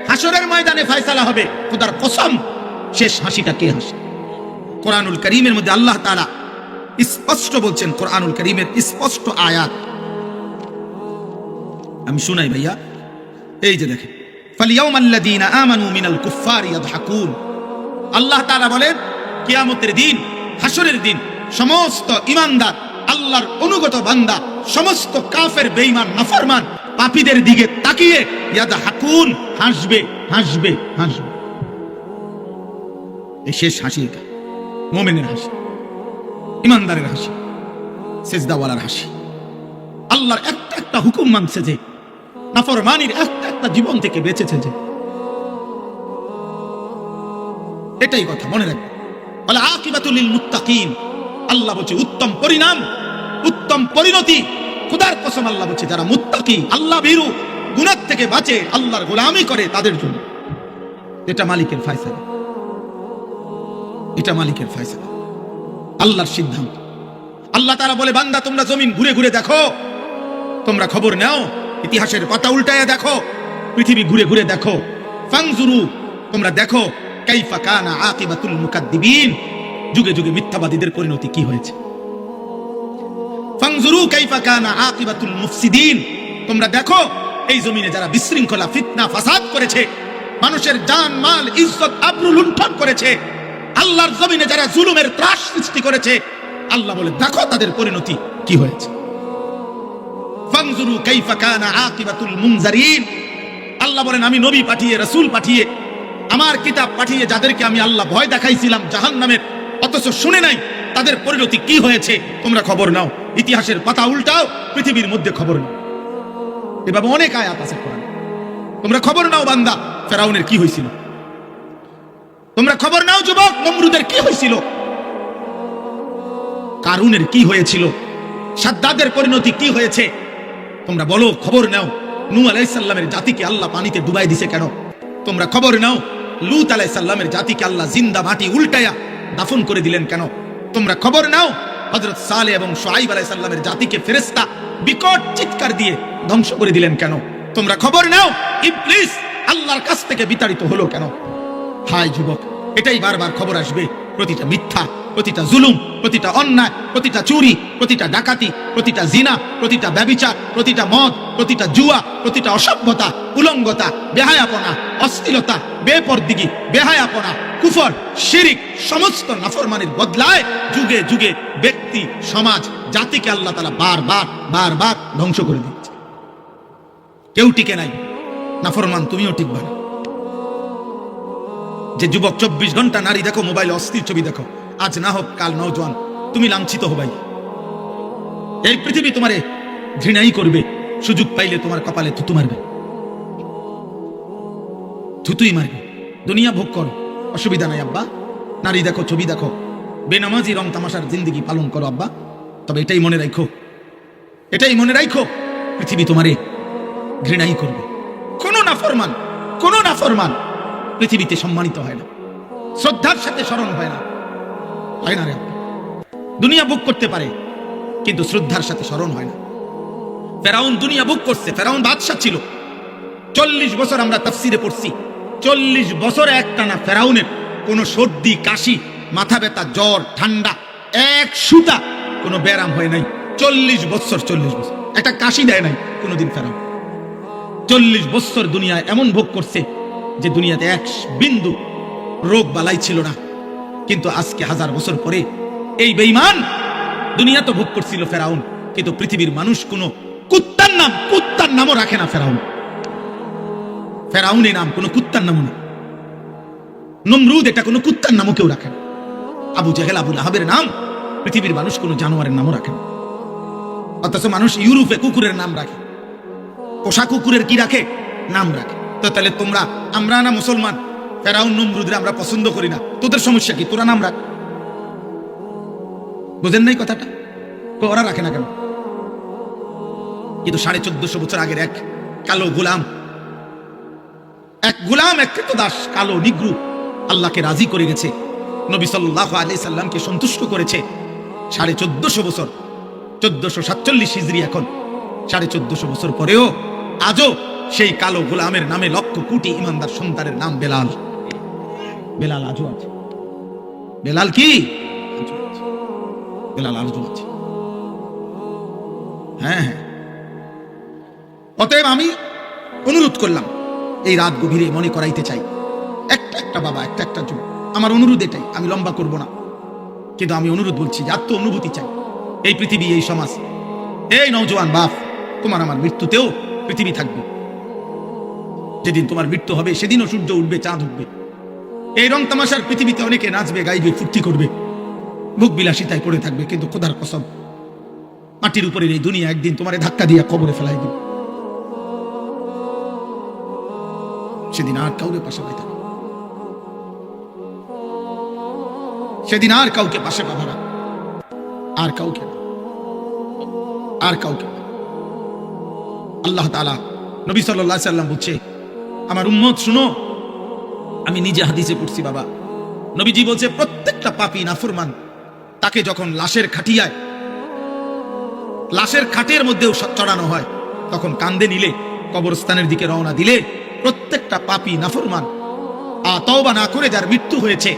হাসরের ময়দানে ফয়সালা হবে। খোদার কসম, শেষ হাসিটা কে হাসে? কোরআনুল কারীমের মধ্যে আল্লাহ তাআলা স্পষ্ট বলছেন, কোরআনুল কারীমের স্পষ্ট আয়াত আমি শুনাই ভাইয়া। এই যে দেখেন, ফালিয়াউমাল্লাযীনা আমানু মিনাল কুফফারি ইয়াদহাকুন। আল্লাহ তাআলা বলেন, কিয়ামতের দিন, হাসরের দিন সমস্ত ঈমানদার আল্লাহর অনুগত বান্দা সমস্ত কাফের বেঈমান নাফরমান পাপীদের দিকে তাকিয়ে ইয়াদহাকুন, হাসবে হাসবে হাসবে। এই শেষ হাসি, এটা মুমিনের হাসি, ঈমানদারের হাসি, সিজদাওয়ালার হাসি। আল্লাহর একটা একটা হুকুম মানছে যে, নাফরমানির একটা একটা জীবন থেকে বেঁচেছে যে, এটাই কথা মনে রাখবে। ওয়াল আকিবাতু লিল মুত্তাকিন। আল্লাহ বলছে উত্তম পরিণাম, উত্তম পরিণতি, খোদার কসম আল্লাহ বলছে যারা মুত্তাকি, আল্লাহ ভীরু, গুনাহ থেকে বাঁচে, আল্লাহর গোলামি করে তাদের জন্য। এটা মালিকের ফয়সালা, এটা মালিকের ফয়সালা, আল্লাহর সিদ্ধান্ত। আল্লাহ তাআলা বলে, বান্দা তোমরা জমিন ঘুরে ঘুরে দেখো, তোমরা খবর নাও, ইতিহাসের পাতা উল্টায়া দেখো, পৃথিবী ঘুরে ঘুরে দেখো। ফানজুরু, তোমরা দেখো, কাইফা কানা আকিবাতুল মুকাদ্দিবিন, যুগে যুগে মিথ্যাবাদীদের পরিণতি কি হয়েছে। ফানজুরু কাইফা কানা আকিবাতুল মুফসিদিন, তোমরা দেখো এই জমিনে যারা বিশৃঙ্খলা, ফিতনা, ফাসাদ করেছে, মানুষের জান মাল ইজ্জত আবরু লুণ্ঠন করেছে, আল্লাহর জমিনে যারা জুলুমের ত্রাস সৃষ্টি করেছে, আল্লাহ বলে দেখো তাদের পরিণতি কি হয়েছে। ফানজুরু কাইফা কানা আকিবাতুল মুনজারিন। আল্লাহ বলেন, আমি নবী পাঠিয়ে, রাসূল পাঠিয়ে, আমার কিতাব পাঠিয়ে যাদেরকে আমি আল্লাহ ভয় দেখাইছিলাম জাহান্নামের, অথচ শুনে নাই, তাদের পরিণতি কি হয়েছে তোমরা খবর নাও। ইতিহাসের পাতা উল্টাও, পৃথিবীর মধ্যে খবর নাও। এভাবে অনেক আয়াত আছে কোরআনে। তোমরা খবর নাও বান্দা, ফেরাউনের কি হয়েছিল। তোমরা খবর নাও যুবক, নমরুদের কি হয়েছিল, কারুনের কি হয়েছিল, সাদ্দাদের পরিণতি কি হয়েছে। তোমরা বলো, খবর নাও, নূহ আলাইহিস সালামের জাতিকে আল্লাহ পানিতে ডুবাই দিছে কেন। তোমরা খবর নাও, লূত আলাইহিস সালামের জাতিকে আল্লাহ জিন্দা মাটি উল্টায়া দাফন করে দিলেন কেন। তোমরা খবর নাও, হযরত সালেহ এবং শুআয়ব আলাইহিস সালামের জাতিকে ফেরেশতা বিকট চিৎকার দিয়ে ধ্বংস করে দিলেন কেন। তোমরা খবর নাও, ইবলিস আল্লাহর কাছ থেকে বিতাড়িত হলো কেন। হায় যুবক, এটাই বারবার খবর আসবে। প্রতিটা মিথ্যা, প্রতিটা জুলুম, প্রতিটা অন্যায়, প্রতিটা চুরি, প্রতিটা ডাকাতি, প্রতিটা জিনা, প্রতিটা ব্যভিচার, প্রতিটা মদ, প্রতিটা জুয়া, প্রতিটা অসভ্যতা, উলঙ্গতা, বেহায়াপনা, অশ্লীলতা, বেপরদিগি, বেহায়াপনা, কুফর, শিরিক, সমস্ত নাফরমানির বদলায় যুগে যুগে ব্যক্তি, সমাজ, জাতিকে আল্লাহ তাআলা বারবার বারবার ধ্বংস করে দিচ্ছে। কেউ টিকে নাই, নাফরমান তুমিও টিকবা না। যে যুবক 24 ঘন্টা নারী দেখো, মোবাইলে অস্থির ছবি দেখো, আজ না হোক কাল নওজোয়ান, তুমি লাঞ্ছিত হবাই। এই পৃথিবী তোমারে ঘৃণাই করবে, সুযোগ পাইলে তোমার কপালে থুতু মারবে, থুতুই মারবে। দুনিয়া ভোগ করো, অসুবিধা নাই আব্বা, নারী দেখো, ছবি দেখো, বেনামাজি রং তামাশার জিন্দেগি পালন করো আব্বা। তবে এটাই মনে রাখো, এটাই মনে রাখো, পৃথিবী তোমারে ঘৃণাই করবে। কোনো নাফরমান পৃথিবীতে সম্মানিত হয় না, শ্রদ্ধার সাথে স্মরণ হয় না, হয় না রে। দুনিয়া ভোগ করতে পারে কিন্তু শ্রদ্ধার সাথে স্মরণ হয় না। ফেরাউন দুনিয়া ভোগ করছে, ফেরাউন বাদশা ছিল। 40 বছর আমরা তাফসিরে পড়ছি, 40 বছর একটানা ফেরাউনের কোনো সর্দি, কাশি, মাথা ব্যথা, জ্বর, ঠান্ডা, এক সুতা কোনো ব্যারাম হয় নাই। 40 বছর একটা কাশি দেয় নাই কোনোদিন ফেরাউন। 40 বছর দুনিয়ায় এমন ভোগ করছে যে দুনিয়াতে এক বিন্দু রোগ বালাই ছিল না। কিন্তু আজকে 1000 বছর পরে এই বেঈমান দুনিয়া তো ভোগ করছিল ফেরাউন, কিন্তু পৃথিবীর মানুষ কোনো কুত্তার নামও রাখে না। ফেরাউনের নাম কোনো কুত্তার নামও না। নমরুদ এটা কোনো কুত্তার নামও কেউ রাখে না। আবু জেহেল, আবু লাহাবের নাম পৃথিবীর মানুষ কোনো জানোয়ারের নামও রাখে না। অথচ মানুষ ইউরোপে কুকুরের নাম রাখে, পোষা কুকুরের কি রাখে, নাম রাখে। তো তাহলে আমরা না মুসলমান, ফেরাউন নমরুদের আমরা পছন্দ করি না, তোদের সমস্যা কি, তোরা নাম রাখ। বুঝেন নাই কথাটা? ওরা রাখে না কেন? কিন্তু 1450 বছর আগের এক কালো গোলাম, এক কৃতদাস, কালো নিগ্রু আল্লাহকে রাজি করে গেছে, নবী সাল্লাল্লাহু আলাইহি সাল্লামকে সন্তুষ্ট করেছে। 1450 বছর, 1447 হিজরি, এখন 1450 বছর পরেও আজও সেই কালো গোলামের নামে লক্ষ কোটি ইমানদার সন্তানের নাম বেলাল। বেলাল আজও আছে। বেলাল কি আজও আছে। বেলাল আজও আছে। হ্যাঁ হ্যাঁ। অতএব আমি অনুরোধ করলাম, এই রাত গভীরে মনে করাইতে চাই, একটা বাবা, একটা যুগ, আমার অনুরোধ এটাই। আমি লম্বা করব না, কিন্তু আমি অনুরোধ বলছি যে আত্ম অনুভূতি চাই। এই পৃথিবী, এই সমাজ, এই নওজোয়ান বাপ, তোমার আমার মৃত্যুতেও পৃথিবী থাকবে। যেদিন তোমার মৃত্যু হবে সেদিনও সূর্য উঠবে, চাঁদ উঠবে। এই রং তামাশার পৃথিবীতে অনেকে নাচবে, গাইবে, ফুর্তি করবে, ভোগ বিলাসিতায় পড়ে থাকবে, কিন্তু খোদার কসম, মাটির উপরের এই দুনিয়া একদিন তোমারে ধাক্কা দিয়ে কবরে ফেলাই দিবে। সেদিন আর কাউকে পাশে পাই থাকবে, সেদিন আর কাউকে পাশে পাবে না, আর কাউকে না, আর কাউকে না। আল্লাহ তাআলা, নবী সাল্লাল্লাহু আলাইহি ওয়াসাল্লাম বলছে, আমার উম্মত শুনো, আমি নিজে হাদিসে পড়ছি বাবা, নবীজি বলছে প্রত্যেকটা পাপী নাফরমান তাকে যখন লাশের খাটের মধ্যেও চড়ানো হয়, তখন কান্দে নিলে, কবরস্থানের দিকে রওনা দিলে, প্রত্যেকটা পাপী নাফরমান তওবা না করে যার মৃত্যু হয়েছে,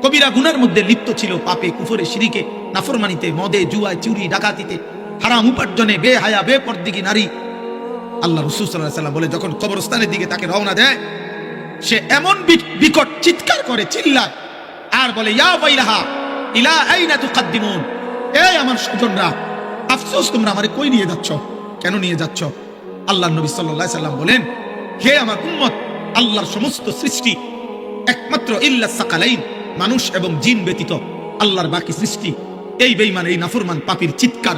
কবিরা গুনার মধ্যে লিপ্ত ছিল, পাপে, কুফরে, শিরিকে, নাফরমানিতে, মদে, জুয়ায়, চুরি, ডাকাতিতে, হারাম উপার্জনে, বেহায়া, বেপরদিগী নারী, আল্লাহ রাসূল সাল্লাল্লাহু আলাইহি ওয়াসাল্লাম বলে যখন কবরস্থানের দিকে তাকে রওনা দেয়, সে এমন বিকট চিৎকার করে, চিল্লায়, আর বলে, ইয়া ওয়াইলাহা ইলা আইনা তুকাদ্দিমুন, এই আমার স্বজনরা, আফসোস, তোমরা আমারে কই নিয়ে যাচ্ছ, কেন নিয়ে যাচ্ছ? আল্লাহর নবী সাল্লাল্লাহু আলাইহি ওয়াসাল্লাম বলেন, হে আমার উম্মত, আল্লাহর সমস্ত সৃষ্টি একমাত্র ইল্লা সাকালাইন, মানুষ এবং জিন ব্যতীত আল্লাহর বাকি সৃষ্টি এই বেঈমান, এই নাফরমান পাপীর চিৎকার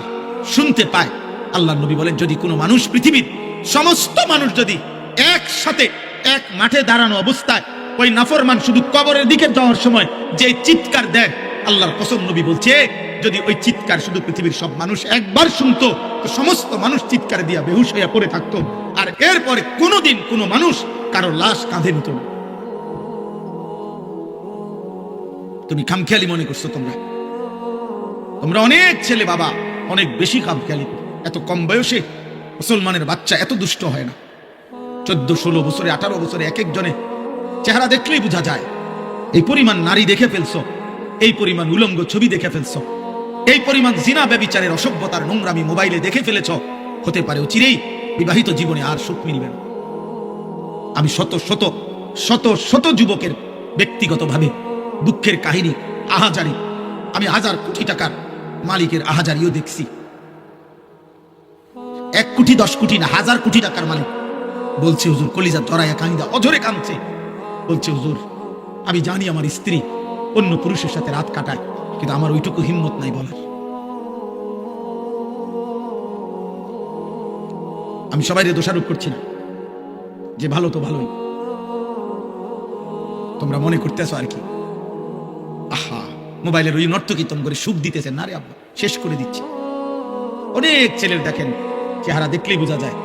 শুনতে পায়। আল্লাহর নবী বলেন, যদি কোনো মানুষ, পৃথিবীর সমস্ত মানুষ যদি একসাথে এক মাঠে দাঁড়ানো অবস্থায় ওই নাফরমান শুধু কবরের দিকে যাওয়ার সময় যে চিৎকার দেয়, আল্লাহর কসম, নবী বলছে, যদি ওই চিৎকার শুধু পৃথিবীর সব মানুষ একবার শুনতো, তো সমস্ত মানুষ চিৎকার দিয়া বেহুশ হইয়া পড়ে থাকতো, আর এরপরে কোনোদিন কোনো মানুষ কারো লাশ কাঁধে নিত না। তুমি খামখেয়ালি মনে করছো, তোমরা অনেক ছেলে বাবা অনেক বেশি খামখেয়ালি। এত কম বয়সে মুসলমানের বাচ্চা এত দুষ্ট হয় না। 14-16 বছরে, 18 বছরে এক একজনে চেহারা দেখলেই বোঝা যায়। এই পরিমাণ নারী দেখে ফেলছো, এই পরিমাণ উলঙ্গ ছবি দেখে ফেলছো, এই পরিমাণ জিনা, ব্যভিচারের, অসভ্যতার নোংরামি মোবাইলে দেখে ফেলেছ। হতে পারে চিরেই বিবাহিত জীবনে আর সুখ মিলবে না। আমি শত শত শত শত যুবকের ব্যক্তিগতভাবে দুঃখের কাহিনী, আহাজারি, আমি 1000 কোটি টাকার মালিকের আহাজারিও দেখছি। 1 কোটি 10 কোটি না, 1000 কোটি টাকার মালিক বলছে, হুজুর, কলিজা ধরাইয়া কান্দা অঝরে কাঁদছে, বলছে, হুজুর, আমি জানি আমার স্ত্রী অন্য পুরুষের সাথে রাত কাটায়, কিন্তু আমার ওইটুকু হিম্মত নাই বলার। আমি সবাইকে দোষারোপ করছি না, যে ভালো তো ভালোই, তোমরা মনে করতেছো আর কি, আহা, মোবাইলের ওই নর্তকীর্তন করে সুখ দিতেছেন না রে আব্বা, শেষ করে দিচ্ছে। অনেক ছেলের দেখেন চেহারা দেখলেই বোঝা যায়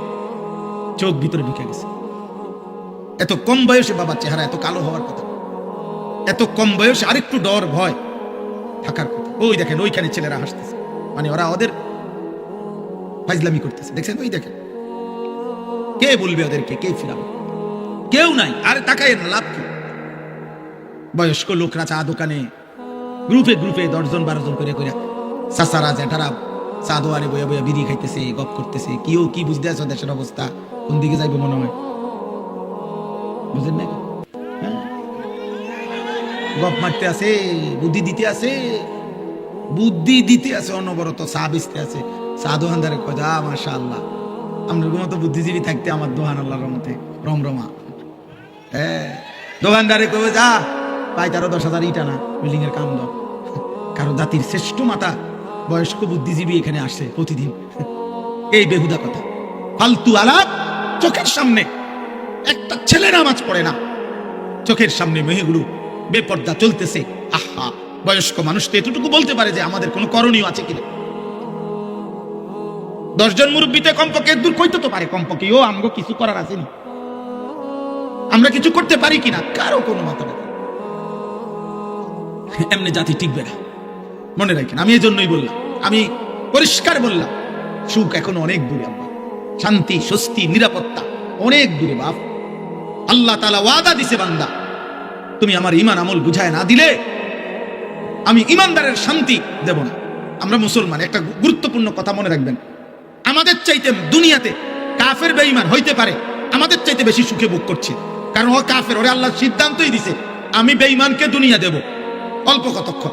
চোখ ভিতরে ঢুকে গেছে। এত কম বয়সে বাবার চেহারা এত কালো হওয়ার কথা, এত কম বয়সে আরেকটু ডর ভয় থাকার কথা। ওই দেখেন ওইখানে ছেলেরা হাসতেছে, মানে ওরা ওদের ফাজলামি করতেছে, দেখছেন? ওই দেখেন, কে বলবে ওদেরকে, কে ফিরাবে? কেউ নাই। আরে তাকায় না, লাভ কি? বয়স্ক লোকরা চা দোকানে গ্রুপে 10 জন 12 জন করে চাচারা জ্যাঠারা চা দোয়ারে বইয়া বইয়া বিড়ি খাইতেছে, গপ করতেছে। কেউ কি বুঝতে আছো দেশের অবস্থা কোন দিকে যাইবে মনে হয়? বুঝেন না? গপ মারতে আছে, বুদ্ধি দিতে আছে, অনবরত চা বেচতে আছে। চা দোকানদারে কয়, যা মাশাআল্লাহ, আপনার মতো বুদ্ধিজীবী থাকতে আমার দোকান আল্লাহর রহমতে রমরমা। হ্যাঁ, দোকানদারে কবে, যা পাই তারও 10,000 ইটা না বিল্ডিং এর কাম দাও। কারো জাতির শ্রেষ্ঠ মাতা বয়স্ক বুদ্ধিজীবী এখানে আসে প্রতিদিন। এই বেহুদা কথা, ফালতু আলাপ। চোখের সামনে একটা ছেলে নামাজ পড়ে না, চোখের সামনে মেয়েগুলো বেপর্দা চলতেছে। আহা, বয়স্ক মানুষ তো এতটুকু বলতে পারে যে আমাদের কোনো করণীয় আছে কিনা। 10 জন মুরব্বীতে কমপক্ষে দূর কইতে তো পারে, কমপক্ষে ও আমগো কিছু করার আছে না, আমরা কিছু করতে পারি কিনা, কারো কোনো মাথা ব্যথা। এমনি জাতি টিকবে না, মনে রাখেন। আমি এই জন্যই বললাম, আমি পরিষ্কার বললাম, সুখ এখনো অনেক দূরে, আমরা শান্তি, স্বস্তি, নিরাপত্তা অনেক দূরে বাপ। আল্লাহ তাআলা ওয়াদা দিছে, বান্দা তুমি আমার ঈমান আমল বুঝায় না দিলে আমি ঈমানদারের শান্তি দেব না। আমরা মুসলমান, একটা গুরুত্বপূর্ণ কথা মনে রাখবেন, আমাদের চাইতে দুনিয়াতে কাফের বেঈমান হইতে পারে আমাদের চাইতে বেশি সুখে ভোগ করছে, কারণ ও কাফের, ওরে আল্লাহ সিদ্ধান্তই দিছে আমি বেঈমানকে দুনিয়া দেব অল্প কতক্ষণ।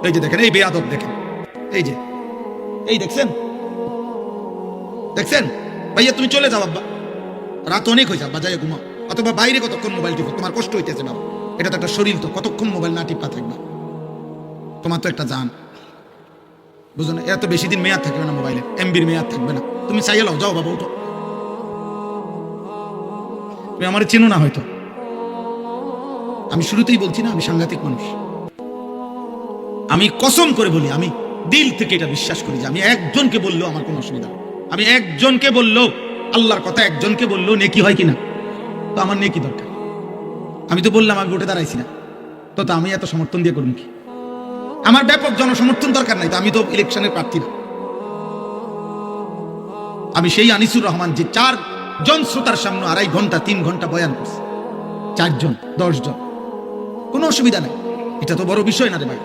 এই যে দেখেন, এই বেয়াদব দেখেন, এই যে এই দেখছেন দেখছেন ভাইয়া, তুমি চলে যাও আব্বা, রাত অনেক হয়েছে আব্বা, যাই ঘুমাও, অথবা বাইরে কতক্ষণ মোবাইল টিপো, তোমার কষ্ট হইতেছে বাবা, এটা তো একটা শরীর, তো কতক্ষণ মোবাইল না টিপা থাকবা, তোমার তো একটা জান, বুঝো না? এত বেশি দিন মেয়াদ থাকবে না মোবাইলে, এমবির মেয়াদ থাকবে না, তুমি চাইয়ে লাও, যাও বাবা উঠো। তুমি আমার চেনো না হয়তো, আমি শুরুতেই বলছি না আমি সাংঘাতিক মানুষ, আমি কসম করে বলি, আমি দিল থেকে এটা বিশ্বাস করি যে আমি একজনকে বললেও আমার কোনো অসুবিধা নেই, আমি একজনকে বললেও আল্লাহর কথা একজনকে বললেও নেকি হয় কিনা, তো আমার নেকি দরকার। আমি তো বললাম আমি ভোটে দাঁড়াইছি না, তো আমি এত সমর্থন দিয়ে করুন কি? আমার ব্যাপক জনসমর্থন দরকার নাই, তো আমি তো ইলেকশনের প্রার্থী না। আমি সেই আনিসুর রহমান যে 4 জন শ্রোতার সামনে 2.5 ঘন্টা 3 ঘন্টা বয়ান করছে, 4 জন 10 জন, কোনো অসুবিধা নাই, এটা তো বড় বিষয় না রে ভাই।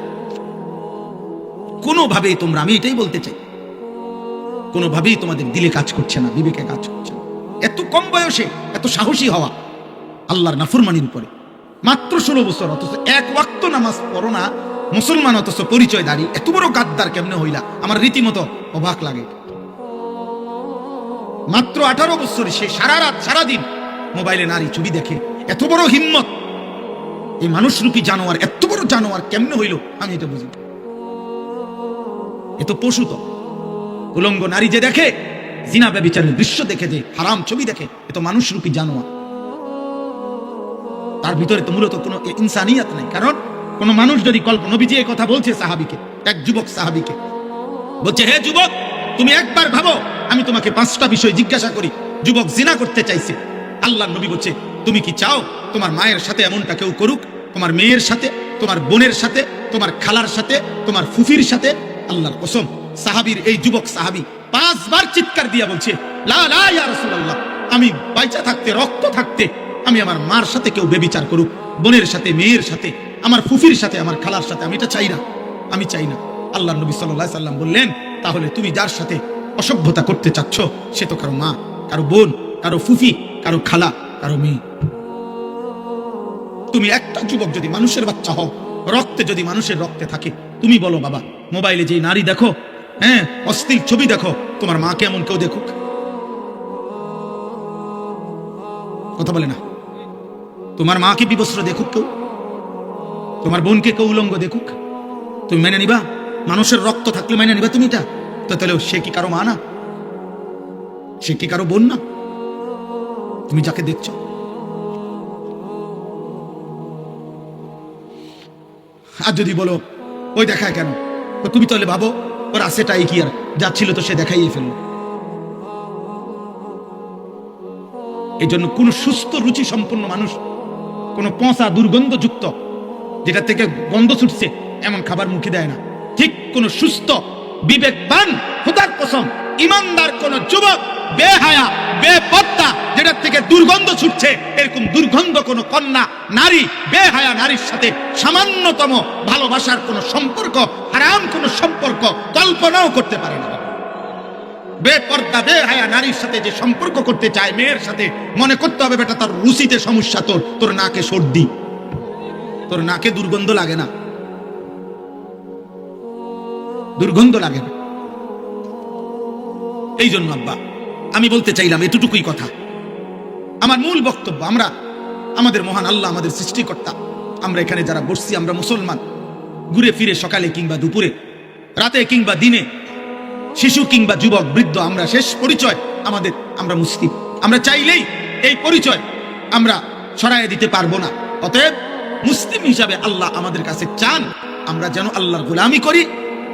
কোনোভাবেই তোমরা, আমি এটাই বলতে চাই, কোনোভাবেই তোমাদের দিলে কাজ করছে না, বিবেকে কাজ করছে না। এত কম বয়সে এত সাহসী হওয়া আল্লাহর নাফরমানির উপরে, মাত্র 16 বছর, অথচ 1 ওয়াক্ত নামাজ পড়ো না মুসলমান, অথচ পরিচয় দাঁড়ি, এত বড় গাদ্দার কেমনে হইলা? আমার রীতিমতো অবাক লাগে। মাত্র 18 বছরে সে সারা রাত সারাদিন মোবাইলে নারী ছবি দেখে, এত বড় হিম্মত! এই মানুষরূপী জানোয়ার, এত বড় জানোয়ার কেমনে হইল আমি এটা বুঝি। এ তো পশু, তো উলঙ্গ নারী যে দেখে, জিনা ব্যভিচারের দৃশ্য দেখে, যে হারাম ছবি দেখে, এ তো মানুষরূপী জানোয়ার। তার ভিতরে তো মূলত কোনো ইনসানিয়াত নাই। কারণ কোন মানুষ যদি নবীজি এই কথা বলছে সাহাবীকে, এক যুবক সাহাবীকে বলছে, হে যুবক, তুমি একবার ভাবো, আমি তোমাকে 5টা বিষয় জিজ্ঞাসা করি। যুবক জিনা করতে চাইছে, আল্লাহর নবী বলছে, তুমি কি চাও তোমার মায়ের সাথে এমনটা কেউ করুক? তোমার মেয়ের সাথে, তোমার বোনের সাথে, তোমার খালার সাথে, তোমার ফুফির সাথে? আল্লাহর কসম, সাহাবীর এই যুবক সাহাবী 5 বার চিৎকার দিয়া বলছে, লা লা ইয়া রাসূলুল্লাহ, আমি বাইচা থাকতে, রক্ত থাকতে আমি আমার মার সাথে কেউ বেবিচার করুক, বোনের সাথে, মেয়ের সাথে, আমার ফুফির সাথে, আমার খালার সাথে, আমি এটা চাই না, আমি চাই না। আল্লাহর নবী সাল্লাল্লাহু আলাইহি সাল্লাম বললেন, তাহলে তুমি যার সাথে অসভ্যতা করতে চাচ্ছ সে তো কারো মা, কারো বোন, কারো ফুফি, কারো খালা, কারো মেয়ে। তুমি একটা যুবক যদি মানুষের বাচ্চা হও, রক্তে যদি মানুষের রক্তে থাকে, তুমি বলো বাবা, মোবাইলে যে নারী দেখো, হ্যাঁ, অশ্লীল ছবি দেখো, তোমার মা কেমন কেউ দেখুক? কথা বলে না? তোমার মাকে বিবস্ত্র দেখুক কেউ, তোমার বোনকে কেউ উলঙ্গ দেখুক, তুমি মেনে নিবা? মানুষের রক্ত থাকলে মেনে নিবা তুমি এটা? তো তাহলে সে কি কারো মা না? সে কি কারো বোন না? তুমি যাকে দেখছো, আর যদি বলো ওই দেখায় কেন, তো তুমি তাহলে ভাবো ওর আছেটাই কি, আর যা ছিল তো সে দেখাইয়ে ফেললো। এই জন্য কোন সুস্থ রুচি সম্পন্ন মানুষ কোন পচা দুর্গন্ধযুক্ত, যেটা থেকে গন্ধ ছুটছে এমন খাবার মুখে দেয় না। ঠিক কোন সুস্থ বিবেকবান, খোদার কসম ইমানদার কোন যুবক, বেহায়া বেপত্তা, যেটার থেকে দুর্গন্ধ ছুটছে, এরকম দুর্গন্ধ কোন কন্যা, নারী, বেহায়া নারীর সাথে সামান্যতম ভালোবাসার কোন সম্পর্ক, হারাম কোন সম্পর্ক কল্পনাও করতে পারে না। বেপর্দা বেহায়া নারীর সাথে যে সম্পর্ক করতে চায় মেয়ের সাথে, মনে করতে হবে বেটা তার রুচিতে সমস্যা, তোর নাকে সর্দি, তোর নাকে দুর্গন্ধ লাগে না, দুর্গন্ধ লাগে না। এই জন্য আব্বা আমি বলতে চাইলাম এতটুকুই কথা। আমার মূল বক্তব্য, আমরা আমাদের মহান আল্লাহ, আমাদের সৃষ্টিকর্তা, আমরা এখানে যারা বসছি, আমরা মুসলমান, ঘুরে ফিরে সকালে কিংবা দুপুরে, রাতে কিংবা দিনে, শিশু কিংবা যুবক, বৃদ্ধ, আমরা শেষ পরিচয় আমাদের, আমরা মুসলিম। আমরা চাইলেই এই পরিচয় আমরা সরাইয়ে দিতে পারবো না। অতএব মুসলিম হিসাবে আল্লাহ আমাদের কাছে চান আমরা যেন আল্লাহর গোলামি করি,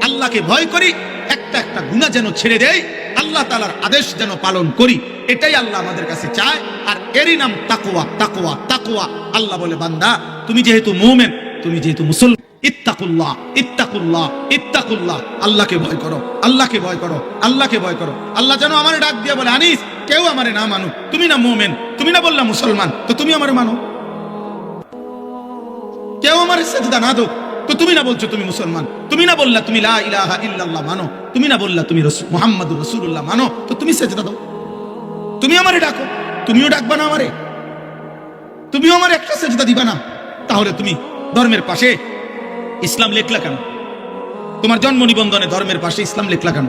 আল্লাহকে ভয় করি, একটা একটা গুনাহ যেন ছেড়ে দেই, আল্লাহ তাআলার আদেশ যেন পালন করি, এটাই আল্লাহ আমাদের কাছে চায়। আর এরই নাম তাকওয়া। তাকওয়া তাকওয়া আল্লাহ বলে, বান্দা তুমি যেহেতু মুমিন, তুমি যেহেতু মুসলমান, ইত্তাকুল্লাহ ইত্তাকুল্লাহ ইত্তাকুল্লাহ, আল্লাহকে ভয় করো, আল্লাহকে ভয় করো, আল্লাহকে ভয় করো। আল্লাহ যেন আমার ডাক দিয়ে বলে, আনিস কেউ আমারে না মানুক, তুমি না মোমেন, তুমি না বললা মুসলমান, তো তুমি আমারে মানো। কেউ আমারে সেজদা না দো, তো তুমি না বলছো তুমি মুসলমান, তুমি না বললা তুমি লা ইলাহা ইল্লাল্লাহ মানো, তুমি না বললা তুমি মুহাম্মাদুর রাসূলুল্লাহ মানো, তো তুমি সেজদা দাও। তুমি আমারে ডাকো, তুমিও ডাকবা না আমারে, তুমিও আমার একটা সেজদা দিবা না। তাহলে তুমি ধর্মের পাশে ইসলাম লেখলা কেন? তোমার জন্ম নিবন্ধনে ধর্মের পাশে ইসলাম লেখলা কেন?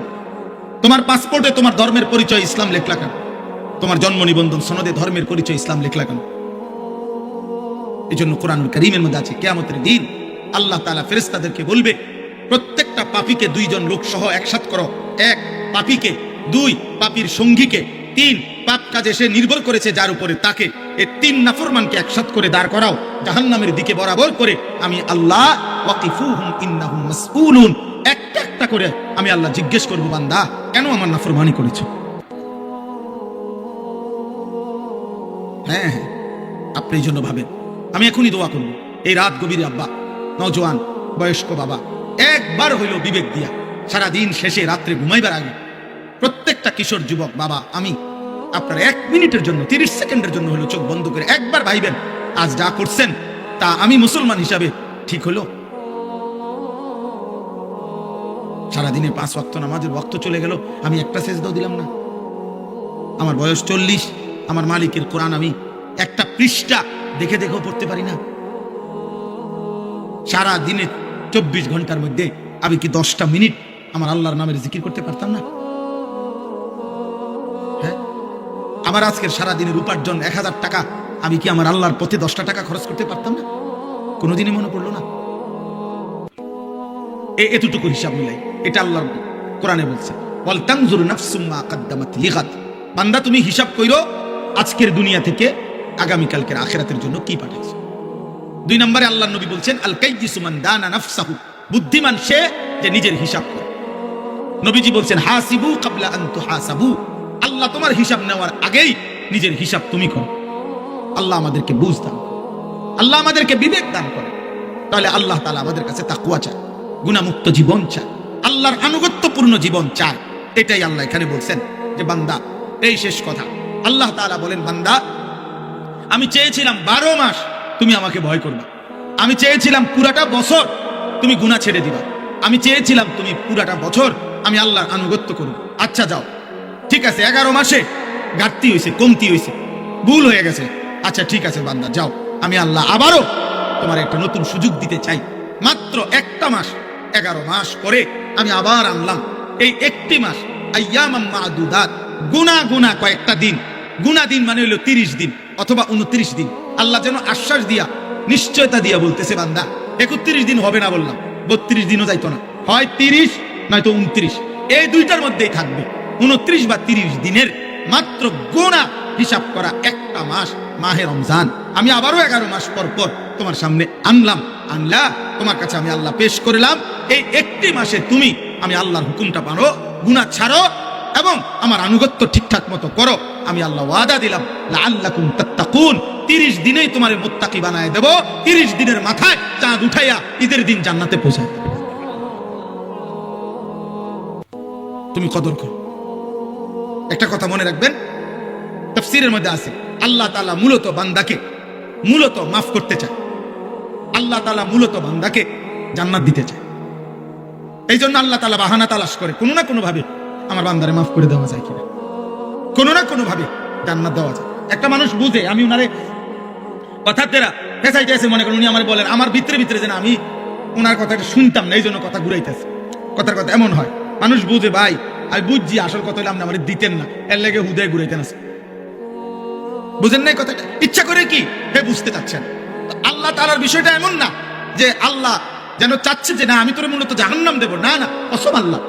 তোমার পাসপোর্টে তোমার ধর্মের পরিচয় ইসলাম লেখলা কেন? তোমার জন্ম নিবন্ধন সনদে ধর্মের পরিচয় ইসলাম লেখলা কেন? এই জন্য কোরআনুল কারীমের মধ্যে আছে কিয়ামতের দিন আল্লাহ তাআলা ফেরেশতাদেরকে বলবে, প্রত্যেকটা পাপীকে দুইজন লোক সহ একসাথ করো। এক, পাপীকে; দুই, পাপীর সঙ্গীকে; তিন, পাপ কাজে সে নির্ভর করেছে যার উপরে তাকে। এই তিন নাফরমানকে একসাথ করে দাঁড় করাও জাহান্নামের দিকে বরাবর করে। আমি আল্লাহ ওয়াকিফুহুম ইন্নাহুম মাসউলুন, একটা একটা করে আমি আল্লাহ জিজ্ঞেস করব, বান্দা কেন আমার নাফরমানি করেছো? হ্যাঁ, আপনি এই জন্য ভাবেন। আমি এখনই দোয়া করব, এই রাত গভীরে আব্বা, নওজোয়ান, বয়স্ক বাবা, একবার হইল বিবেক দিয়া সারাদিন শেষে রাত্রে ঘুমাইবার আগে প্রত্যেকটা কিশোর যুবক বাবা, আমি আপনার 1 মিনিটের জন্য 30 সেকেন্ডের জন্য হলো চোখ বন্ধ করে একবার ভাইবেন, আজ যা করছেন তা আমি মুসলমান হিসাবে ঠিক হলো? সারাদিনে 5 ওয়াক্ত নামাজের ওয়াক্ত চলে গেল, আমি একটা সেজদাও দিলাম না। আমার বয়স 40, আমার মালিকের কোরআন আমি একটা পৃষ্ঠা দেখে দেখেও পড়তে পারি না। সারা দিনে 24 ঘন্টার মধ্যে আমি কি 10টা মিনিট আমার আল্লাহর নামের জিকির করতে পারতাম না? হ্যাঁ, আমার আজকের সারা দিনের উপার্জন 1000 টাকা, আমি কি আমার আল্লাহর পথে 10টা টাকা খরচ করতে পারতাম না? কোনোদিনই মনে পড়লো না। এতটুকু হিসাব মিলাই, এটা আল্লাহর কোরআনে বলছে, ওয়াল তানজুর নাফসুম মা কদ্দামাত লিগাদ। বান্দা তুমি হিসাব কইরো আজকের দুনিয়া থেকে আগামীকালকের আখিরাতের জন্য কি পাঠাইছো। 2 নম্বরে আল্লাহর নবী বলছেন, আল কাইয়িসু মান দানা নাফসাহু, বুদ্ধিমান সে যে নিজের হিসাব করে। নবীজি বলছেন, হাসিবু ক্বাবলা আন তুহাসাবু, আল্লাহ তোমার হিসাব নেওয়ার আগেই নিজের হিসাব তুমি করো। আল্লাহ আমাদেরকে বুঝ দান, আল্লাহ আমাদেরকে বিবেক দান করে। তাহলে আল্লাহ তাআলা আমাদের কাছে তাকওয়া চায়, গুনাহমুক্ত জীবন চায়, আল্লাহর আনুগত্যপূর্ণ জীবন চায়। এটাই আল্লাহ এখানে বলছেন যে বান্দা, এই শেষ কথা আল্লাহ তাআলা বলেন, বান্দা আমি চেয়েছিলাম 12 মাস তুমি আমাকে ভয় করবা, আমি চেয়েছিলাম পুরাটা বছর তুমি গুনাহ ছেড়ে দিবা, আমি চেয়েছিলাম তুমি পুরাটা বছর আমি আল্লাহর আনুগত্য করব। আচ্ছা যাও, ঠিক আছে, 11 মাসে ঘাটতি হয়েছে, কমতি হয়েছে, ভুল হয়ে গেছে, আচ্ছা ঠিক আছে বান্দা যাও, আমি আল্লাহ আবারও তোমার একটা নতুন সুযোগ দিতে চাই। মাত্র একটা মাস, 11 মাস পরে আমি আবার আনলাম এই একটি মাস, আইয়ামাম মাদুদাত, গুনাহ গুনাহ কয়েকটা দিন, গুনাহ দিন মানে হলো 30 দিন অথবা 29 দিন। আল্লাহ যেন আশ্বাস দিয়া, নিশ্চয়তা দিয়া বলতেছে, বান্দা 31 দিন হবে না বললাম, 32 দিনও যাইতো না, হয় 30 নয়তো 29, এই দুইটার মধ্যেই থাকবে। 29 বা 30 দিনের মাত্র গুনাহ হিসাব করা একটা মাস, মাহে রমজান, আমি আবারও 11 মাস পর পর তোমার সামনে আনলাম, আনলা তোমার কাছে আমি আল্লাহ পেশ করলাম। এই একটি মাসে তুমি আমি আল্লাহর হুকুমটা মানো, গুনাহ ছাড়ো এবং আমার আনুগত্য ঠিকঠাক মতো করো। আমি আল্লাহ ওয়াদা দিলাম, লাআল্লাকুম তাত্তাকুন, 30 দিনেই তোমার মুত্তাকি বানায় দেব। 30 দিনের মাথায় চাঁদ উঠাইয়া ঈদের দিন জান্নাতে পৌঁছায় দেব। তুমি কদর করো। একটা কথা মনে রাখবেন, তাফসীরের মধ্যে আছে, আল্লাহ তাআলা মূলত বান্দাকে মূলত মাফ করতে চায়, আল্লাহ তাআলা মূলত বান্দাকে জান্নাত দিতে চায়। এই জন্য আল্লাহ তাআলা বাহানা তালাশ করে, কোনো না কোনো ভাবে আমার বান্দারে মাফ করে দেওয়া যায় কিনা, কোনো না কোনো ভাবে জান্নাত দেওয়া যায়। একটা মানুষ বুঝে আমি উনারে কথা তেরা ফেসাইতেছে, মনে করেন উনি আমার বলেন, আমার ভিতরে ভিতরে যেন আমি ওনার কথাটা শুনতাম না, এই জন্য কথা ঘুরাইতেছে। কথার কথা এমন হয়, মানুষ বুঝে ভাই আমি বুঝছি, আসল কথা হইলে আপনি আমার দিতেন না, এর লেগে হুদায় ঘুরাইতেন আছে, বুঝেন নাই কথাটা, ইচ্ছা করে কি হে বুঝতে চাচ্ছেন। আল্লাহ তাআলার বিষয়টা এমন না যে আল্লাহ যেন চাচ্ছে যে না আমি তোরে মূলত জাহান্নাম দেব, না না, কসম আল্লাহ,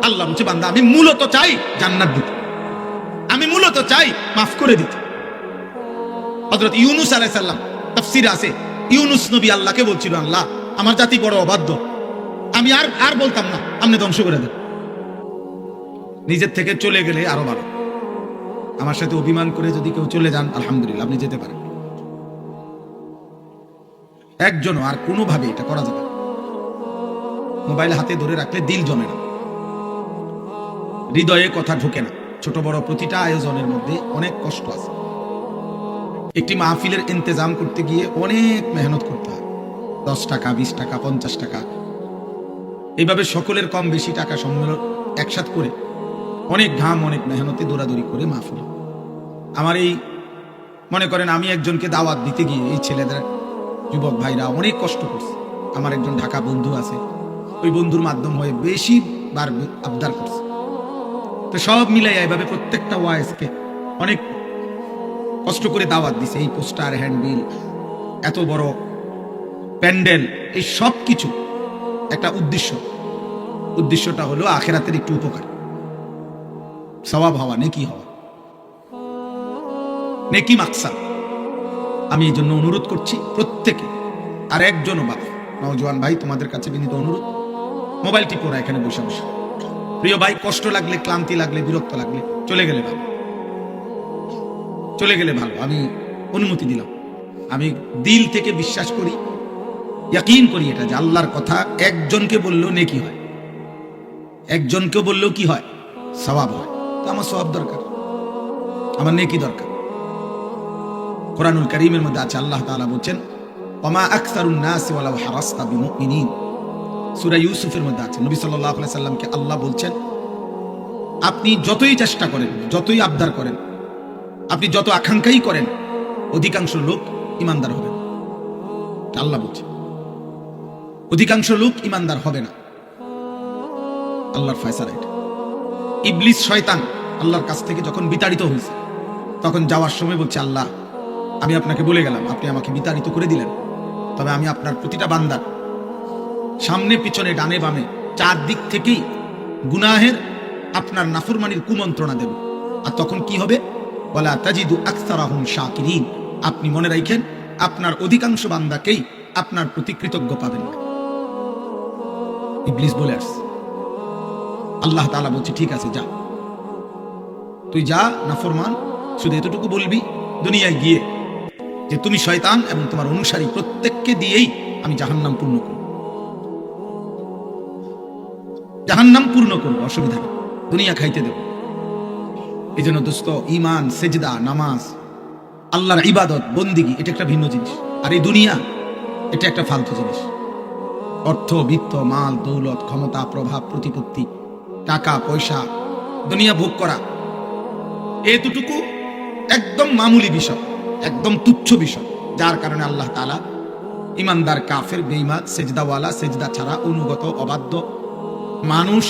আল্লাহ বলছে বান্দা আমি মূলত চাই জান্নাত দিতে, আমি মূলত চাই মাফ করে দিতে। হযরত ইউনূস আলাইহিস সালাম তাফসীরে আছে, ইউনূস নবী আল্লাহকে বলছিল, আল্লাহ আমার জাতি বড় অবাধ্য, আমি আর বলতাম না, আপনি ধ্বংস করে দেন। নিজের থেকে চলে গেলে আরো ভালো, আমার সাথে অভিমান করে যদি কেউ চলে যান আলহামদুলিল্লাহ আপনি যেতে পারেন, একজনও আর কোনোভাবে এটা করা যাবে না। মোবাইল হাতে ধরে রাখলে দিল জমে না, হৃদয়ে কথা ঢোকে না, ছোট বড় প্রতিটা আয়োজনের মধ্যে অনেক কষ্ট আছে। একটি মাহফিলের ইন্তজাম করতে গিয়ে অনেক মেহনত করতে হয়। 10 টাকা, 20 টাকা, 50 টাকা, এইভাবে সকলের কম বেশি টাকা সম্মেলন একসাথ করে অনেক ঘাম অনেক মেহনতে দৌড়াদৌড়ি করে মাহফিল। আমার এই মনে করেন আমি একজনকে দাওয়াত দিতে গিয়ে এই ছেলেদের যুবক ভাইরা অনেক কষ্ট করছে। আমার একজন ঢাকা বন্ধু আছে, ওই বন্ধুর মাধ্যম হয়ে বেশি বার আবদার করছে। তো সব মিলাই এইভাবে প্রত্যেকটা ওয়াইজকে অনেক কষ্ট করে দাওয়াত দিছে। এই পোস্টার, হ্যান্ডবিল, এত বড় প্যান্ডেল, এই সব কিছু একটা উদ্দেশ্যটা হলো আখেরাতের একটু উপকার, সওয়াব হওয়া, নেকি হওয়া, নেকি মাকসাদ। আমি এই জন্য অনুরোধ করছি প্রত্যেকে, আর একজনও বাবা নওজোয়ান ভাই তোমাদের কাছে বিনীত অনুরোধ, মোবাইল টিপো না এখানে বসে বসে। প্রিয় ভাই, কষ্ট লাগলে, ক্লান্তি লাগলে, বিরক্ত লাগলে চলে গেলে ভালো, চলে গেলে ভালো। আমি অনুমতি দিলাম। আমি দিল থেকে বিশ্বাস করি, ইয়াকিন করি এটা যে আল্লাহর কথা একজনকে বললেও নেকি হয়, একজনকে বললেও কি হয়? সওয়াব হয়। তো আমার সওয়াব দরকার, আমার নেকি দরকার। কোরআনুল কারীমের মধ্যে আছে, আল্লাহ তাআলা বলেন ওমা আকসারুন নাসি ওয়ালাউ হারাসতা বিমুমিনিন। সূরা ইউসুফের মধ্যে আছে, নবী সাল্লাল্লাহু আলাইহি সাল্লামকে আল্লাহ বলছেন আপনি যতই চেষ্টা করেন, যতই আবদার করেন, আপনি যত আকাঙ্ক্ষাই করেন, অধিকাংশ লোক ইমানদার হবে না। আল্লাহ বলছেন অধিকাংশ লোক ইমানদার হবে না। আল্লাহর ফয়সালা এটা। ইবলিস শয়তান আল্লাহর কাছ থেকে যখন বিতাড়িত হয়েছে, তখন যাওয়ার সময় বলছে আল্লাহ আমি আপনাকে বলে গেলাম, আপনি আমাকে বিতাড়িত করে দিলেন, তবে আমি আপনার প্রতিটা বান্দার সামনে পিছনে ডানে বামে চারদিক থেকেই গুনাহের আপনার নাফরমানির কুমন্ত্রণা দেব। আর তখন কি হবে? ওয়ালা তাজিদু আকসারাহুম শাকিরিন। আপনি মনে রাখেন আপনার অধিকাংশ বান্দাকেই আপনার প্রতি কৃতজ্ঞ পাবেন না। ইবলিস বলে আসছে। আল্লাহ তাআলা বলছে ঠিক আছে যা, তুই যা নাফরমান, শুধু এতটুকু বলবি দুনিয়ায় গিয়ে যে তুমি শয়তান এবং তোমার অনুসারী প্রত্যেককে দিয়েই আমি জাহান্নাম পূর্ণ করব, জাহান্নাম পূর্ণ করব, অসুবিধা নেই, দুনিয়া খাইতে দেব। এই জন্য দোস্ত, ঈমান, সেজদা, নামাজ, আল্লাহর ইবাদত, বন্দিগি এটা একটা ভিন্ন জিনিস, আর এই দুনিয়া এটা একটা ফালতু জিনিস। অর্থ, বিত্ত, মাল, দৌলত, ক্ষমতা, প্রভাব, প্রতিপত্তি, টাকা পয়সা, দুনিয়া ভোগ করা, এতটুকু একদম মামুলি বিষয়, একদম তুচ্ছ বিষয়, যার কারণে আল্লাহ তাআলা ইমানদার, কাফের, বেঈমান, সেজদাওয়ালা, সেজদা ছাড়া, অনুগত, অবাধ্য মানুষ,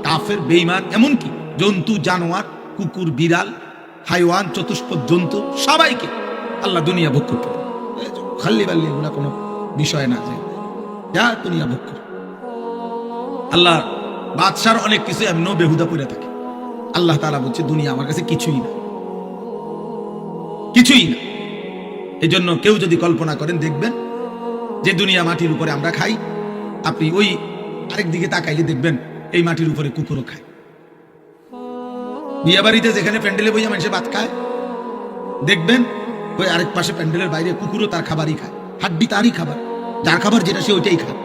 কাফের, বেঈমান, এমনকি জন্তু, জানোয়ার, কুকুর, বিড়াল, হাইওয়ান, চতুষ্পদ জন্তু, সবাইকে আল্লাহ দুনিয়া ভোগ করতে দেন। খাল্লি বাল্লি এগুলা কোনো বিষয় না, যে যা দুনিয়া ভোগ করে। আল্লাহ বাদশার অনেক কিছু এমনও বেহুদা পড়ে থাকে। আল্লাহ তাআলা বলছে দুনিয়া আমার কাছে কিছুই না, কিছুই না। এই জন্য কেউ যদি কল্পনা করেন দেখবেন যে দুনিয়া মাটির উপরে আমরা খাই, আপনি ওই আরেক দিকে তাকাইলে দেখবেন এই মাটির উপরে কুকুরও খায়। বিয়ে বাড়িতে যেখানে প্যান্ডেলে বইয়া মানুষে ভাত খায়, দেখবেন ওই আরেক পাশে প্যান্ডেলের বাইরে কুকুরও তার খাবারই খায়, হাড্ডি তারই খাবার, যার খাবার যেটা সে ওইটাই খায়।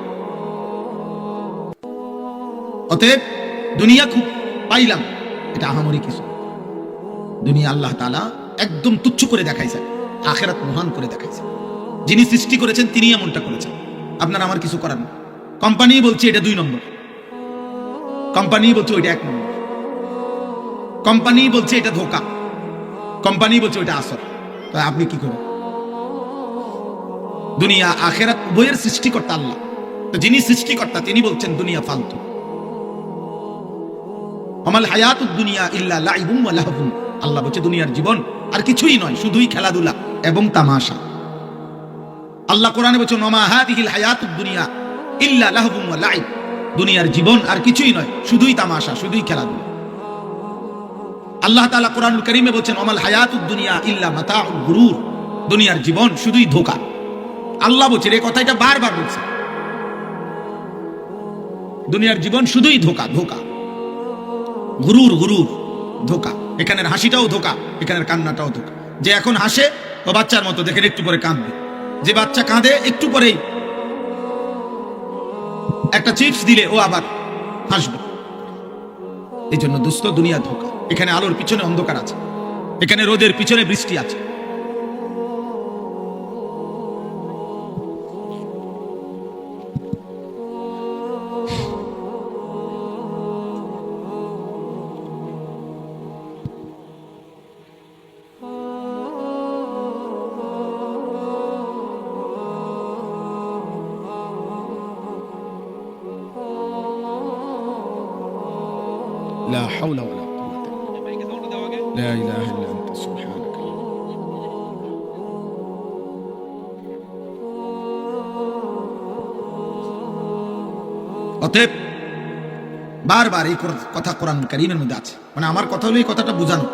অতএব দুনিয়া খুব পাইলাম, এটা আহামরি কিছু। দুনিয়া আল্লাহ তাআলা একদম তুচ্ছ করে দেখাইছে, আখিরাত মহান করে দেখাইছে। যিনি সৃষ্টি করেছেন তিনি এমনটা করেছেন, আপনার আমার কিছু করার না। কোম্পানি বলছে এটা 2 নম্বর, কোম্পানি বলছে ওইটা 1 নম্বর, কোম্পানি বলছে এটা ধোঁকা, কোম্পানি বলছে ওইটা আসল। তাই আপনি কি করবেন? দুনিয়া আখিরাত উভয়ের সৃষ্টিকর্তা আল্লাহ। তো যিনি সৃষ্টিকর্তা তিনি বলছেন দুনিয়া ফালতু। আমাল হায়াতুদ দুনিয়া ইল্লা লাইবুন ওয়া লাহবুন। আল্লাহ বলছে দুনিয়ার জীবন আর কিছুই নয়, শুধুই খেলাধুলা এবং তামাশা। আল্লাহ কোরআনে বলছেন ওমা হাদিহিল হায়াতুদ দুনিয়া ইল্লা লাহবুন ওয়া লাইব। দুনিয়ার জীবন আর কিছুই নয়, শুধুই তামাশা, শুধুই খেলাধুলা। আল্লাহ তাআলা কোরআনুল কারীমে বলছেন ওমাল হায়াতুদ দুনিয়া ইল্লা মাতাউল গুরুর। দুনিয়ার জীবন শুধুই ধোঁকা। আল্লাহ বলছেন, এই কথাটা বারবার বলছে, দুনিয়ার জীবন শুধুই ধোঁকা, ধোঁকা, গুরুর, গুরুর, ধোঁকা। এখানের হাসিটাও ধোঁকা, এখানের কান্নাটাও ধোঁকা। যে এখন হাসে ও বাচ্চার মতো, দেখেন একটু পরে কাঁদবে। যে বাচ্চা কাঁদে একটু পরেই একটা চিপস দিলে ও আবার হাসবে। এই জন্য দোস্ত দুনিয়া ধোঁকা। এখানে আলোর পিছনে অন্ধকার আছে, এখানে রোদের পিছনে বৃষ্টি আছে। লা হাওলা ওয়ালা কুওয়াতা লা ইলাহা ইল্লা আনতা সুবহানাকা। অতএব বারবার এই কথা কোরআন কারীমের মধ্যে আছে, মানে আমার কথা হলো এই কথাটা বোঝানো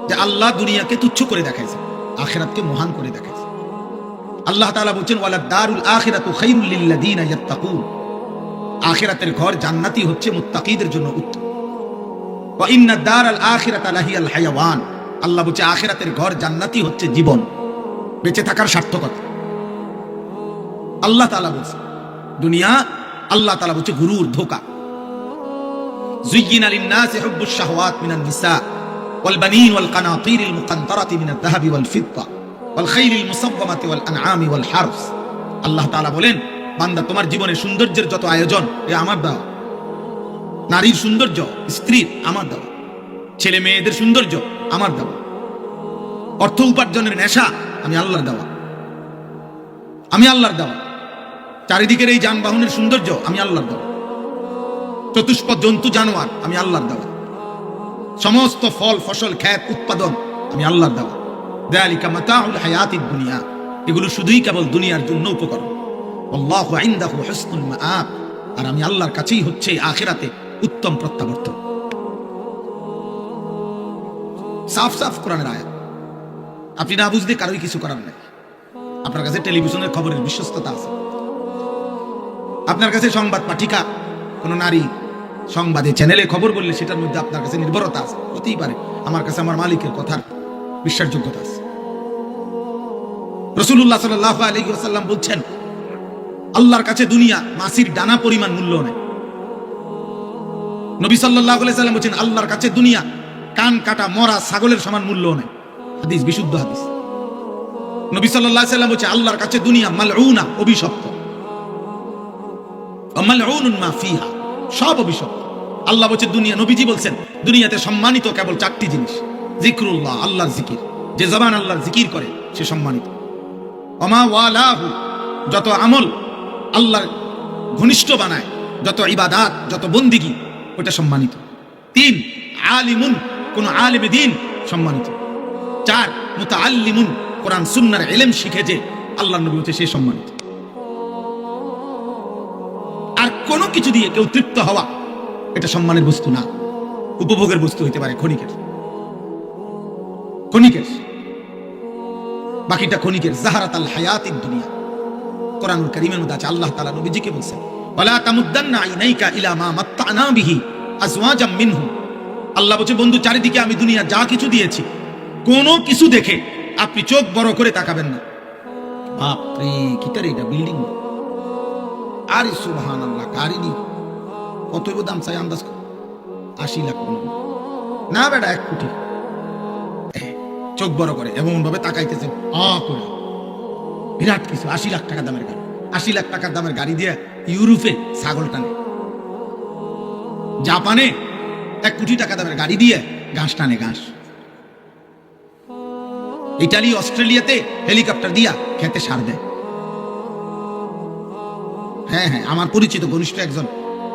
যে আল্লাহ দুনিয়াকে তুচ্ছ করে দেখাইছে, আখিরাতকে মহান করে দেখাইছে। আল্লাহ তাআলা বলেন ওয়ালাদ দারুল আখিরাতু খায়রুল লিল্লাযিনা ইয়াত্তাকুন, আখিরাতের ঘর জান্নাতি হচ্ছে মুত্তাকিদের জন্য উত্তম। ওয়া ইন্নাদ দারাল আখিরাতা লাহিয়াল হায়াওয়ান, আল্লাহ বলছে আখিরাতের ঘর জান্নাতি হচ্ছে জীবন, বেঁচে থাকার সার্থকতা। আল্লাহ তাআলা বলছে দুনিয়া, আল্লাহ তাআলা বলছে গুরুর, ধোঁকা। যুয়্যিনা লিন-নাসি হুব্বুশ শাহওয়াত মিনান নিসা ওয়াল বানিন ওয়াল কানাতিরিল মুকানতারাতি মিনাদ যাহাবি ওয়াল ফিদ্দা ওয়াল খাইলিল মুসাওওয়ামাতি ওয়াল আনআমি ওয়াল হারস। আল্লাহ তাআলা বলেন বান্দা তোমার জীবনে সৌন্দর্যের যত আয়োজন এ আমার দেওয়া, নারীর সৌন্দর্য, স্ত্রীর আমার দেওয়া, ছেলে মেয়েদের সৌন্দর্য আমার দেওয়া, অর্থ উপার্জনের নেশা আমি আল্লাহর দেওয়া, আমি আল্লাহর দেওয়া, চারিদিকের এই যানবাহনের সৌন্দর্য আমি আল্লাহর দেওয়া, চতুষ্পদ জন্তু জানোয়ার আমি আল্লাহর দেওয়া, সমস্ত ফল ফসল ক্ষেত উৎপাদন আমি আল্লাহর দেওয়া। যালিকা মাতাউল হায়াতিদ দুনিয়া, এগুলো শুধুই কেবল দুনিয়ার জন্য উপকরণ। আল্লাহু ইনদাহু হুসনুল মাআব, আর আমি আল্লাহর কাছেই হচ্ছে আখিরাতে উত্তম প্রত্যাবর্তন। সাফ সাফ কোরআনের আয়াত, আপনি না বুঝলে কারোই কিছু করার নাই। আপনার কাছে টেলিভিশনের খবরের বিশ্বস্ততা আছে, আপনার কাছে সংবাদ পাঠিকা কোন নারী সংবাদে চ্যানেলে খবর বললে সেটার মধ্যে আপনার কাছে নির্ভরতা আছে, হতেই পারে আমার কাছে আমার মালিকের কথার বিশ্বাসযোগ্যতা আছে। রাসূলুল্লাহ সাল্লাল্লাহু আলাইহি ওয়াসাল্লাম বলছেন আল্লাহর কাছে দুনিয়া মাছির দানা পরিমাণ মূল্য নেই। নবী সাল্লাল্লাহু আলাইহি ওয়াসাল্লাম বলেন আল্লাহর কাছে দুনিয়া কান কাটা মরা ছাগলের সমান মূল্য নেই। হাদিস, বিশুদ্ধ হাদিস। নবী সাল্লাল্লাহু আলাইহি ওয়াসাল্লাম বলেন আল্লাহর কাছে দুনিয়া মালউনা, অভিশপ্ত, ওয়া মালউনুন মা ফিহা, সব অভিশপ্ত। আল্লাহ বলেন দুনিয়া, নবীজি বলেন দুনিয়াতে সম্মানিত কেবল চারটি জিনিস। যিকরুল্লাহ, আল্লাহর জিকির, যে জবান আল্লাহর জিকির করে সে সম্মানিত। ওমা ওয়ালাহু, যত আমল আল্লাহর ঘনিষ্ঠ বানায়, যত ইবাদাত, যত বন্দিগি, ওটা সম্মানিত। 3 আলিমুন, কোন আলেমে দ্বীন সম্মানিত। 4 মুতাআল্লিমুন, কোরআন সুন্নাহর ইলম শিখে যে আল্লাহর নবী হচ্ছে সে সম্মানিত। আর কোন কিছু দিয়ে কেউ তৃপ্ত হওয়া এটা সম্মানের বস্তু না, উপভোগের বস্তু হইতে পারে, ক্ষণিকের, বাকিটা ক্ষণিকের। যাহারাতাল হায়াতিদ দুনিয়া, কোরআনুল কারীমের মধ্যে আছে। আল্লাহ তাআলা নবীজিকে বলেছেন ওয়ালা তামুদ্দান্না আইনাইকা ইলা মা মাত্তানা বিহি আজওয়াজাম মিনহুম। আল্লাহ বলেছে বন্ধু, চারিদিকে আমি দুনিয়া যা কিছু দিয়েছি, কোন কিছু দেখে আপনি চোখ বড় করে তাকাবেন না। বাপ রে, কিটারে এটা বিল্ডিং, আরে সুবহানাল্লাহ, গাড়ি নি কত দাম চাই আন্দাজ 80 লাখ না বেটা, 1 কোটি। চোখ বড় করে এমন ভাবে তাকাইতেছে করে, বিরাট কিছু। 80 লাখ টাকা দামের গাড়ি, 80 লাখ টাকার দামের গাড়ি দিয়ে ইউরোপে ছাগল টানে, জাপানে 1 কোটি টাকা দামের গাড়ি দিয়ে ঘাস টানে, ঘাস। ইটালি, অস্ট্রেলিয়াতে হেলিকপ্টার দিয়া খেতে সার দেয়। হ্যাঁ হ্যাঁ, আমার পরিচিত ঘনিষ্ঠ একজন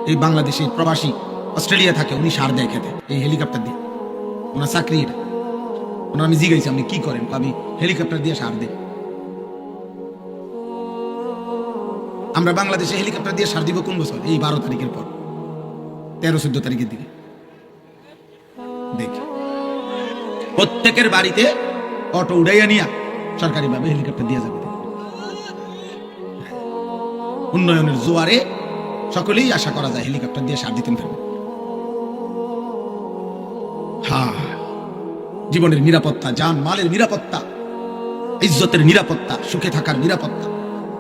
এই বাংলাদেশি প্রবাসী অস্ট্রেলিয়া থাকে, উনি সার দেয় খেতে এই হেলিকপ্টার দিয়ে। ওনার চাকরি এটা। ওনার আমি জিজ্ঞাসি আপনি কি করেন, আমি হেলিকপ্টার দিয়ে সার দেই। আমরা বাংলাদেশে হেলিকপ্টার দিয়ে সার দিব কোন বছর? এই 12 তারিখের পর, 13-14 তারিখের দিকে। দেখি প্রত্যেকের বাড়িতে অটো উড়াইয়া নিয়া সরকারি ভাবে হেলিকপ্টার দিয়ে যাবে। উন্নয়নের জোয়ারে সকলেই আশা করা যায় হেলিকপ্টার দিয়ে সার দিতেন থাকবে। হ্যাঁ, জীবনের নিরাপত্তা, জান মালের নিরাপত্তা, ইজ্জতের নিরাপত্তা, সুখে থাকার নিরাপত্তা,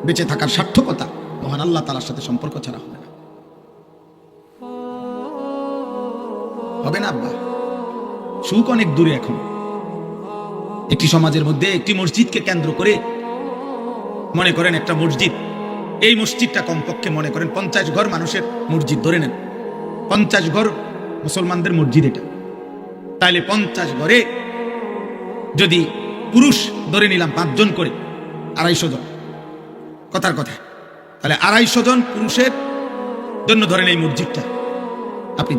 বেঁচে থাকার সার্থকতা মহান আল্লাহ তাআলার সাথে সম্পর্ক ছাড়া হবে না। হবে না আব্বা? সুখ অনেক দূরে এখন। একটি সমাজের মধ্যে একটি মসজিদকে কেন্দ্র করে মনে করেন একটা মসজিদ, এই মসজিদটা কমপক্ষে মনে করেন 50 ঘর মানুষের মসজিদ ধরে নেন, 50 ঘর মুসলমানদের মসজিদ এটা। তাইলে 50 ঘরে যদি পুরুষ ধরে নিলাম 5 জন করে, 250 জন, কথার কথা, তাহলে 250 জন পুরুষের জন্য ধরেন এই মসজিদটা। আপনি